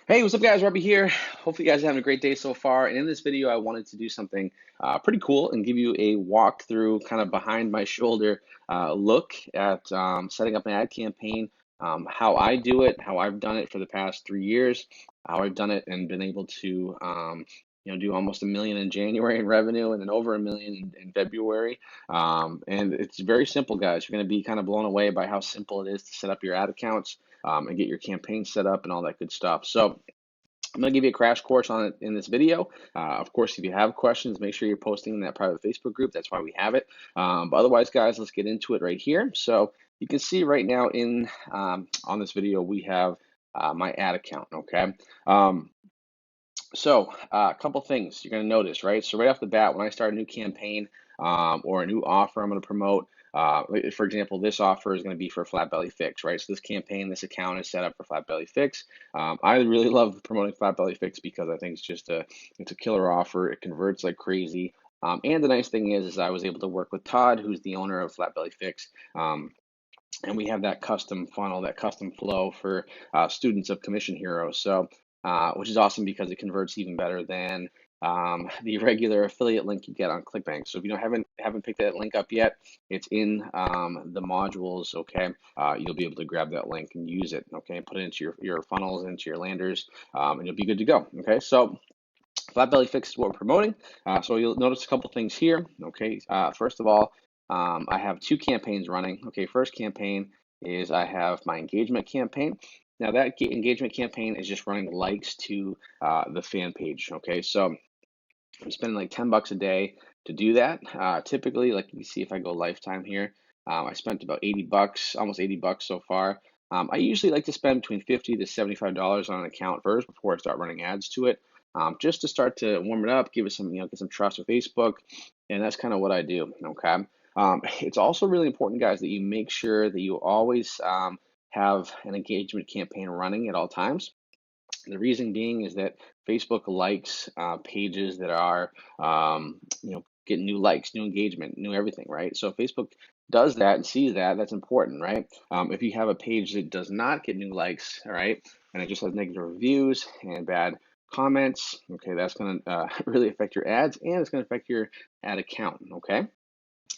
Hey, what's up, guys? Robbie here. Hopefully, you guys are having a great day so far. And in this video, I wanted to do something pretty cool and give you a walkthrough, kind of behind my shoulder look at setting up an ad campaign, how I do it, how I've done it for the past 3 years, how I've done it and been able to, do almost 1 million in January in revenue and then over 1 million in February. And it's very simple, guys. You're going to be kind of blown away by how simple it is to set up your ad accounts and get your campaign set up and all that good stuff. So I'm going to give you a crash course on it in this video. Of course, if you have questions, make sure you're posting in that private Facebook group. That's why we have it. But otherwise, guys, let's get into it right here. So you can see right now on this video, we have my ad account, okay? A couple things you're going to notice, right? So right off the bat, when I start a new campaign or a new offer I'm going to promote, for example, this offer is going to be for Flat Belly Fix, right? So this campaign, this account is set up for Flat Belly Fix. I really love promoting Flat Belly Fix because I think it's a killer offer. It converts like crazy. And the nice thing is I was able to work with Todd, who's the owner of Flat Belly Fix. And we have that custom funnel, that custom flow for students of Commission Heroes. So, which is awesome because it converts even better than the regular affiliate link you get on ClickBank. So if you haven't picked that link up yet, it's in the modules. Okay, you'll be able to grab that link and use it. Okay, put it into your funnels, into your landers, and you'll be good to go. Okay, so. Flat Belly Fix is what we're promoting. So you'll notice a couple things here. Okay, first of all, I have two campaigns running. Okay, first campaign is I have my engagement campaign. Now that engagement campaign is just running likes to the fan page. Okay, so I'm spending like 10 bucks a day to do that. Typically, like you see if I go lifetime here, I spent about 80 bucks, almost 80 bucks so far. I usually like to spend between 50 to $75 on an account first before I start running ads to it, just to start to warm it up, give it some, get some trust with Facebook, and that's kind of what I do. Okay. It's also really important, guys, that you make sure that you always have an engagement campaign running at all times. The reason being is that Facebook likes pages that are, getting new likes, new engagement, new everything, right? So Facebook does that and sees that. That's important, right? If you have a page that does not get new likes, all right, and it just has negative reviews and bad comments, okay, that's going to really affect your ads and it's going to affect your ad account, okay?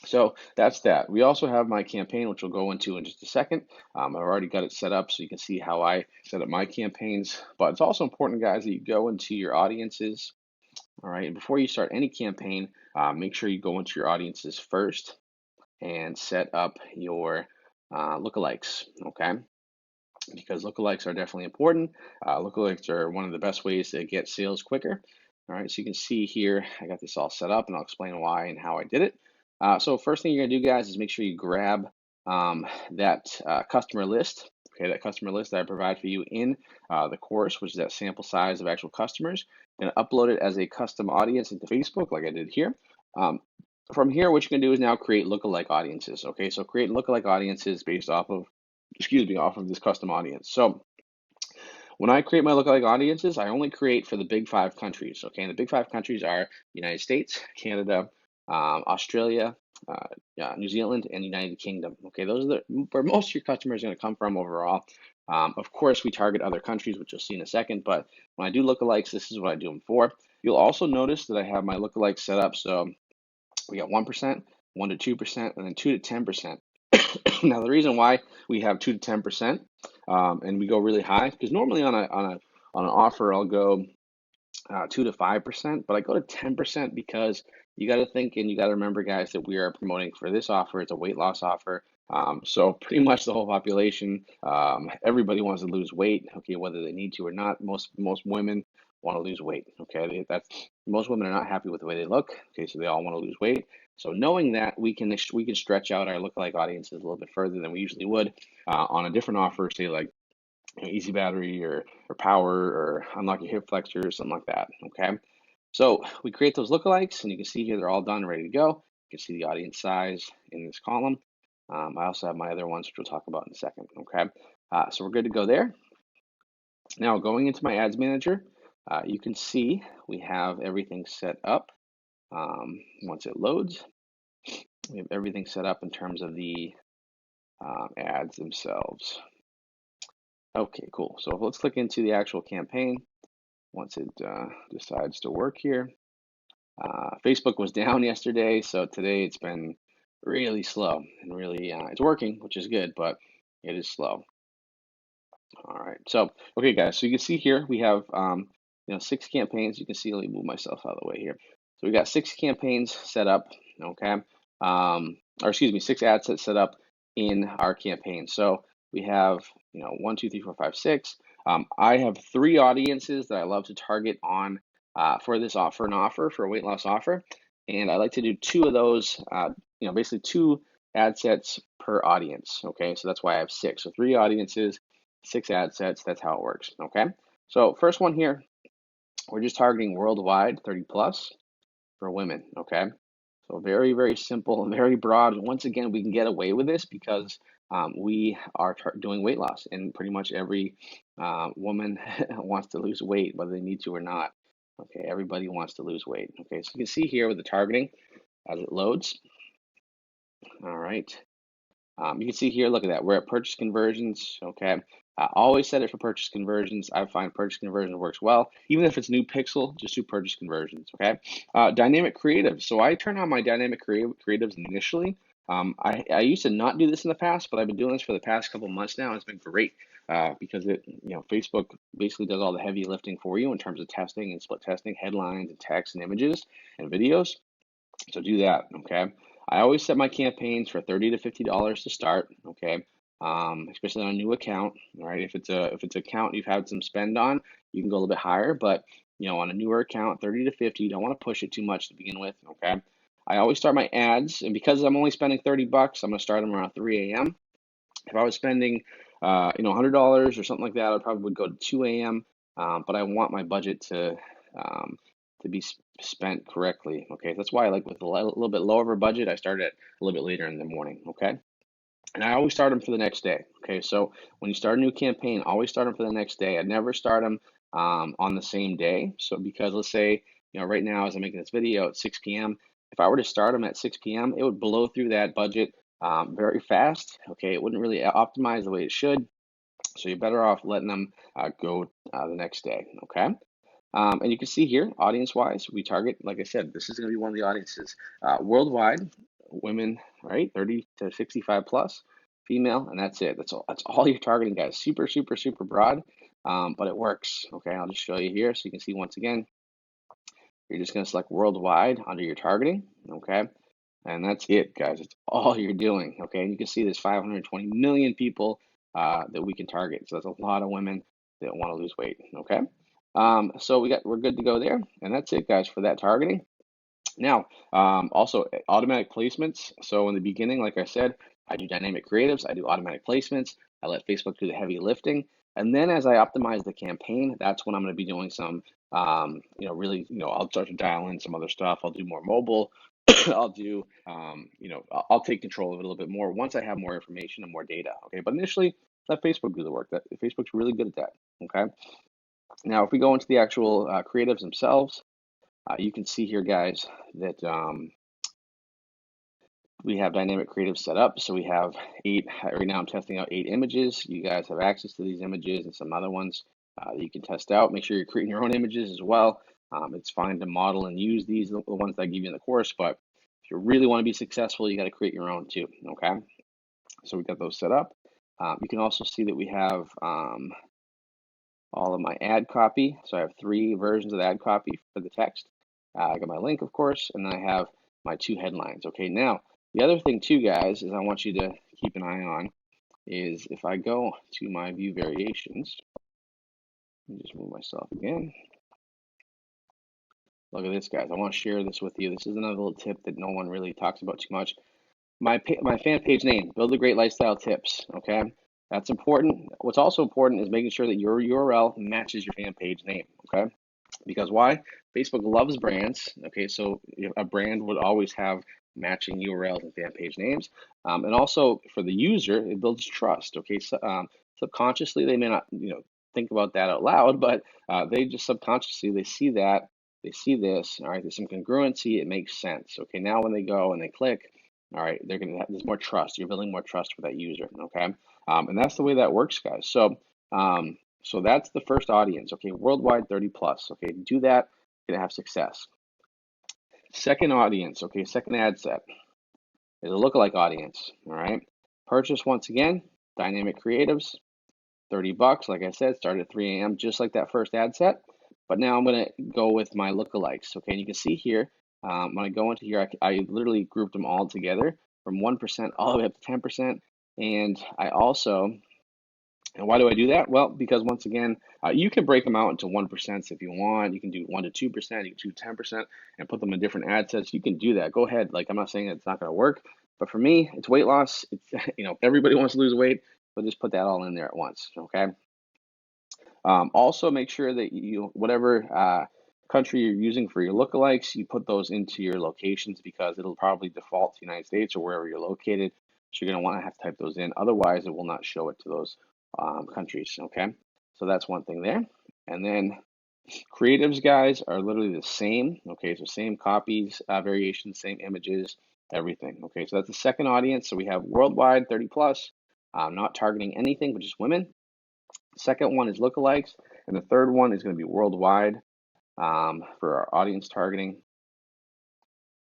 So that's that. We also have my campaign, which we'll go into in just a second. I've already got it set up so you can see how I set up my campaigns. But it's also important, guys, that you go into your audiences. All right. And before you start any campaign, make sure you go into your audiences first and set up your lookalikes. Okay. Because lookalikes are definitely important. Lookalikes are one of the best ways to get sales quicker. All right, so you can see here, I got this all set up and I'll explain why and how I did it. So first thing you're gonna do, guys, is make sure you grab that customer list. Okay, that customer list that I provide for you in the course, which is that sample size of actual customers, and upload it as a custom audience into Facebook, like I did here. From here, what you can do is now create lookalike audiences. Okay, so create lookalike audiences based off of, off of this custom audience. So when I create my lookalike audiences, I only create for the big five countries. Okay, and the big five countries are United States, Canada, Australia, New Zealand, and United Kingdom. Okay, those are where most of your customers are going to come from overall. Of course, we target other countries, which you'll see in a second, but when I do lookalikes, this is what I do them for. You'll also notice that I have my lookalikes set up. So we got 1%, 1 to 2%, and then 2 to 10%. Now, the reason why we have 2 to 10% and we go really high, because normally on an offer, I'll go 2 to 5%, but I go to 10% because you got to think and you got to remember, guys, that we are promoting for this offer. It's a weight loss offer. So pretty much the whole population, everybody wants to lose weight, okay, whether they need to or not. Most women want to lose weight, okay? That's most women are not happy with the way they look, okay, so they all want to lose weight. So knowing that, we can stretch out our lookalike audiences a little bit further than we usually would on a different offer, say like easy battery or power or unlock your hip flexor or something like that. Okay. So we create those lookalikes and you can see here they're all done, ready to go. You can see the audience size in this column. I also have my other ones, which we'll talk about in a second. Okay. So we're good to go there. Now going into my ads manager, you can see we have everything set up. Once it loads, we have everything set up in terms of the ads themselves. Okay, cool. So let's click into the actual campaign once it decides to work here. Facebook was down yesterday, so today it's been really slow and really it's working, which is good, but it is slow. All right. So, okay, guys. So you can see here we have 6 campaigns. You can see. Let me move myself out of the way here. So we got 6 campaigns set up. Okay. Or excuse me, 6 ad sets set up in our campaign. So we have 1, 2, 3, 4, 5, 6. I have 3 audiences that I love to target on for this offer, for a weight loss offer, and I like to do 2 of those. Basically 2 ad sets per audience. Okay, so that's why I have 6. So 3 audiences, 6 ad sets. That's how it works. Okay. So first one here, we're just targeting worldwide 30 plus for women. Okay. So very, very simple and very broad. Once again, we can get away with this because we are doing weight loss, and pretty much every woman wants to lose weight, whether they need to or not. Okay, everybody wants to lose weight. Okay, so you can see here with the targeting as it loads. All right. You can see here, look at that. We're at purchase conversions. Okay. Always set it for purchase conversions. I find purchase conversion works well. Even if it's new pixel, just do purchase conversions. Okay. Dynamic creatives. So I turn on my dynamic creatives initially. I used to not do this in the past, but I've been doing this for the past couple months now. And it's been great because Facebook basically does all the heavy lifting for you in terms of testing and split testing, headlines and text and images and videos. So do that, okay? I always set my campaigns for $30 to $50 to start, okay? Especially on a new account, all right? If it's an account you've had some spend on, you can go a little bit higher, but on a newer account, 30 to 50, you don't want to push it too much to begin with, okay? I always start my ads, and because I'm only spending 30 bucks, I'm gonna start them around 3 a.m. If I was spending, $100 or something like that, I probably would go to 2 a.m. But I want my budget to be spent correctly. Okay, that's why I like with a little bit lower of a budget, I start it a little bit later in the morning. Okay, and I always start them for the next day. Okay, so when you start a new campaign, always start them for the next day. I never start them on the same day. So because let's say, right now as I'm making this video at 6 p.m., if I were to start them at 6 p.m., it would blow through that budget very fast. Okay, it wouldn't really optimize the way it should. So you're better off letting them go the next day. Okay. And you can see here, audience-wise, we target, like I said, this is going to be one of the audiences. Worldwide, women, right, 30 to 65 plus, female, and that's it. That's all you're targeting, guys. Super, super, super broad, but it works. Okay, I'll just show you here so you can see once again. You're just going to select worldwide under your targeting. Okay, and that's it, guys. It's all you're doing. Okay, and you can see there's 520 million people that we can target. So that's a lot of women that want to lose weight. Okay. So we're good to go there, and that's it, guys, for that targeting. Now, also automatic placements. So in the beginning, like I said, I do dynamic creatives, I do automatic placements, I let Facebook do the heavy lifting, and then as I optimize the campaign, that's when I'm going to be doing some, really, I'll start to dial in some other stuff. I'll do more mobile. I'll do, I'll take control of it a little bit more once I have more information and more data. Okay, but initially, let Facebook do the work. That Facebook's really good at that. Okay. Now, if we go into the actual creatives themselves, you can see here, guys, that we have dynamic creatives set up. So we have 8, right now I'm testing out 8 images. You guys have access to these images and some other ones that you can test out. Make sure you're creating your own images as well. It's fine to model and use these, the ones that I give you in the course, but if you really want to be successful, you got to create your own too, okay? So we got those set up. You can also see that we have all of my ad copy. So I have 3 versions of the ad copy for the text. I got my link, of course, and then I have my 2 headlines. Okay, now the other thing too, guys, is I want you to keep an eye on is if I go to my view variations, let me just move myself again. Look at this, guys. I want to share this with you. This is another little tip that no one really talks about too much. My fan page name, Build a Great Lifestyle Tips. Okay, that's important. What's also important is making sure that your URL matches your fan page name. Okay, because why? Facebook loves brands. Okay, so a brand would always have matching URLs and fan page names, and also for the user, it builds trust. Okay, so subconsciously they may not think about that out loud, but they just subconsciously they see that. They see this, all right, there's some congruency, it makes sense. Okay, now when they go and they click, all right, there's more trust. You're building more trust for that user, okay? And that's the way that works, guys. So So that's the first audience, okay, worldwide 30 plus, okay, do that, you're gonna have success. Second audience, okay, second ad set is a lookalike audience, all right? Purchase once again, dynamic creatives, 30 bucks, like I said, start at 3 a.m., just like that first ad set. But now I'm gonna go with my lookalikes, okay? And you can see here, when I go into here, I literally grouped them all together from 1% all the way up to 10%. And I also, and why do I do that? Well, because once again, you can break them out into 1% if you want. You can do 1 to 2%, you can do 10% and put them in different ad sets. You can do that. Go ahead. Like, I'm not saying it's not going to work, but for me, it's weight loss. It's, everybody wants to lose weight, but just put that all in there at once. Okay. Also, make sure that whatever country you're using for your lookalikes, you put those into your locations because it'll probably default to the United States or wherever you're located. So you're going to want to have to type those in. Otherwise, it will not show it to those countries. Okay. So that's one thing there. And then creatives, guys, are literally the same. Okay. So same copies, variations, same images, everything. Okay. So that's the second audience. So we have worldwide 30 plus, not targeting anything, but just women. Second one is lookalikes, and the third one is going to be worldwide for our audience targeting.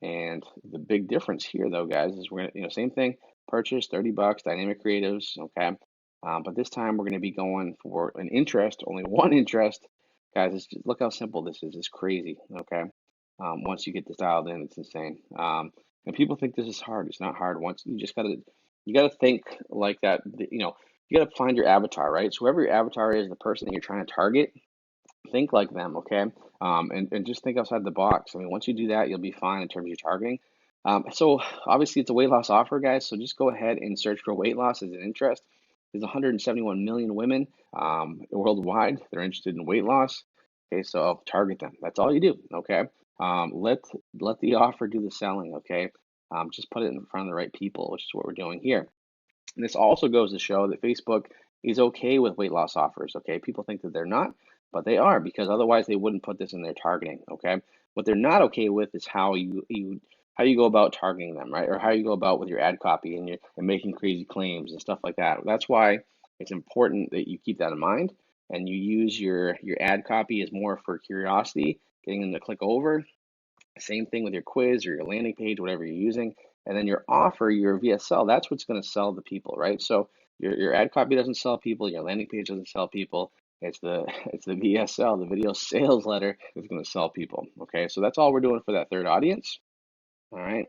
And the big difference here, though, guys, is we're gonna, same thing, purchase 30 bucks, dynamic creatives, okay. But this time we're going to be going for an interest, only one interest, guys. Look how simple this is. It's crazy, okay. Once you get this dialed in, it's insane. And people think this is hard. It's not hard. Once you gotta think like that. You gotta find your avatar, right? So whoever your avatar is, the person that you're trying to target, think like them, okay? And just think outside the box. I mean, once you do that, you'll be fine in terms of your targeting. So obviously it's a weight loss offer, guys. So just go ahead and search for weight loss as an interest. There's 171 million women worldwide. They're interested in weight loss. Okay, so target them. That's all you do. Okay. Let the offer do the selling. Okay. Just put it in front of the right people, which is what we're doing here. And this also goes to show that Facebook is okay with weight loss offers. Okay, people think that they're not, but they are, because otherwise they wouldn't put this in their targeting. Okay, what they're not okay with is how you go about targeting them, right? Or how you go about with your ad copy and making crazy claims and stuff like that. That's why it's important that you keep that in mind and you use your ad copy as more for curiosity, getting them to click over. Same thing with your quiz or your landing page, whatever you're using. And then your offer, your VSL, that's what's going to sell the people, right? So your ad copy doesn't sell people, your landing page doesn't sell people. It's the VSL, the video sales letter, that's going to sell people. Okay, so that's all we're doing for that third audience. All right,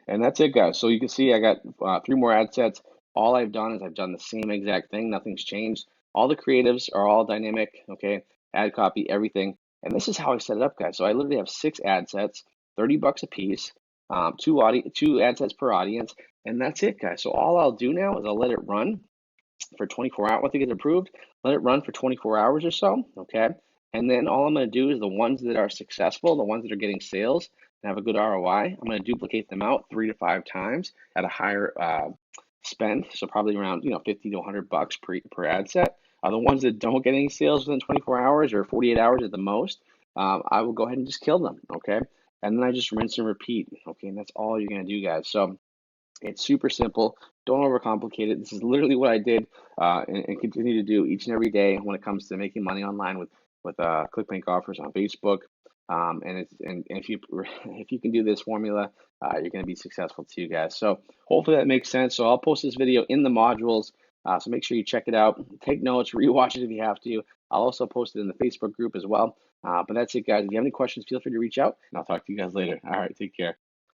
and that's it, guys. So you can see I got 3 more ad sets. All I've done is I've done the same exact thing. Nothing's changed. All the creatives are all dynamic. Okay, ad copy, everything. And this is how I set it up, guys. So I literally have 6 ad sets, 30 bucks a piece, 2 ad sets per audience, and that's it, guys. So all I'll do now is I'll let it run for 24 hours. Once it gets approved, let it run for 24 hours or so, okay? And then all I'm going to do is the ones that are successful, the ones that are getting sales and have a good ROI, I'm going to duplicate them out 3 to 5 times at a higher spend. So probably around 50 to 100 bucks per ad set. The ones that don't get any sales within 24 hours or 48 hours at the most, I will go ahead and just kill them, okay? And then I just rinse and repeat, okay? And that's all you're going to do, guys. So it's super simple. Don't overcomplicate it. This is literally what I did and continue to do each and every day when it comes to making money online with ClickBank offers on Facebook. And if you can do this formula, you're going to be successful too, guys. So hopefully that makes sense. So I'll post this video in the modules. So make sure you check it out. Take notes, rewatch it if you have to. I'll also post it in the Facebook group as well. But that's it, guys. If you have any questions, feel free to reach out, and I'll talk to you guys later. All right, take care.